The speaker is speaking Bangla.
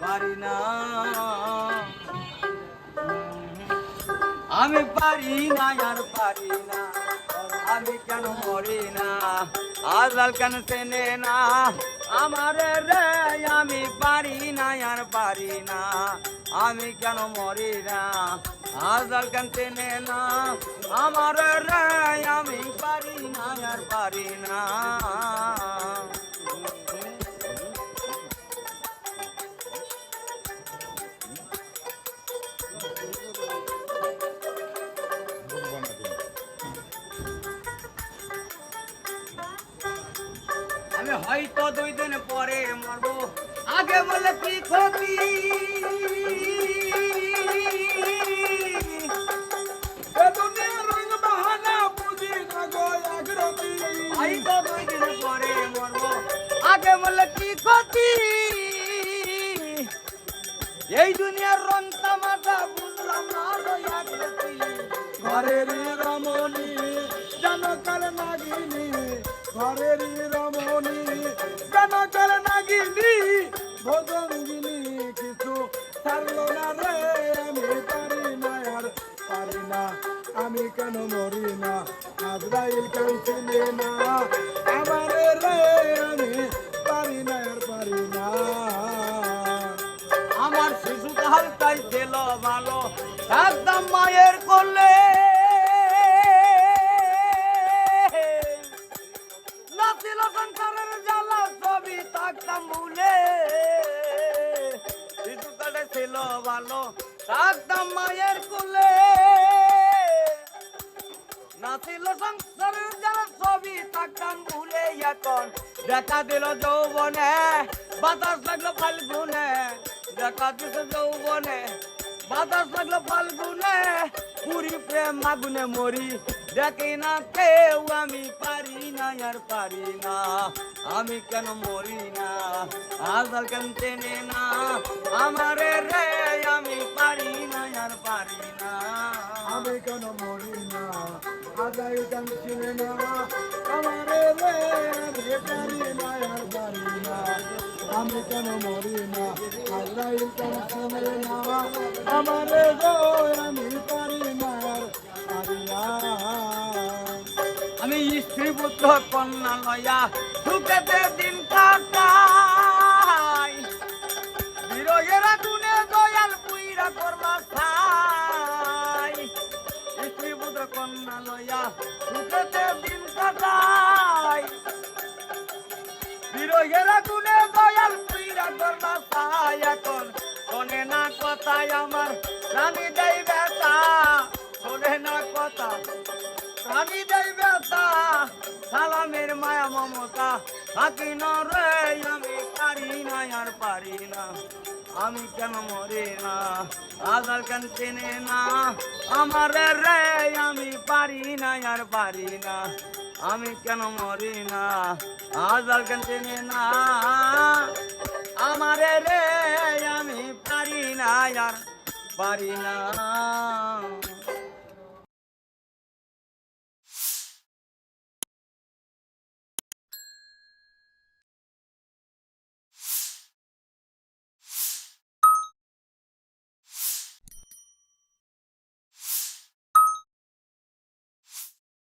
পারি না, আমি পারি না আর পারি না, আমি কেন মরি না, আজকাল কেন চেনে না আমারে রে, আমি পারি না আর পারি না, আমি কেন মরি না, আজকাল কেন চেনে না আমারে রে, আমি পারি না আর পারি না। আমি হয়তো 2 দিন পরে মরবো, আগে বলে কি ক্ষতি, হয়তো 2 দিন পরে মরবো, আগে বলে কি ক্ষতি, এই দুনিয়ার রং তামাশা বুঝলাম না আকৃতি, ঘরের রমণী জনকাল নাগিনী, ঘরের রমণী জনকাল নাগিনী, ভোজঙ্গিনী কিছু ছাড়লো না রে, আমি পারি না আর পারি না, আমি কেন মরি না, আজরাইল কেন চিনে না আমারে রে, আমি পারি না আর পারি না। আমার শিশুকালটাই ছিল ভালো, একদম মায়ের কোলে, না ছিল সংসারের জ্বালা, সবই থাকতাম ভুলে, শিশুকালে ছিল ভালো, থাকতাম মায়ের কোলে, না ছিল সংসারের জ্বালা, সবই থাকতাম ভুলে, এখন দেখা দিল যৌবনে, বাতাস লাগলো ফাল্গুনে, দেখা দিল যৌবনে, বাতাস লাগলো ফাল্গুনে, পুরি প্রেম আগুনে মরি, দেখি না কেউ, আমি পারি না আর পারি না, আমি কেন মরি না, আজকাল কেন চেনে না আমারে রে, আমি পারি না আর পারি না, আমি কেন মরি না, আজরাইল কেন চিনে না আমারে রে, আমি পারি না আর পারি না, আমি কেন মরি না, আজরাইল কেন চিনে না আমারে গো, আমি পারি না আর পারি না। আমি স্ত্রী পুত্র কন্যা লয়া সুখেতে দিন কাটাই, বিরহের আগুনে দয়াল পুইরা করলা ছাই, স্ত্রী পুত্র কন্যা লয়া সুখেতে দিন কাটাই, বিরহের আগুনে দয়াল পুইরা করলা ছাই, এখন শোনে না কথাই আমার রানী দেই বেতা, শোনে না কথা রানী দেই বেতা, সালামের মায়া মমতা থাকি না রে, আমি পারি না আর পারি না, আমি কেন মরি না, আজকাল কেন চেনে না আমারে রে, আমি পারি না আর পারি না, আমি কেন মরি না, আজকাল কেন চেনে না আমারে রে, আমি পারি না আর পারি না।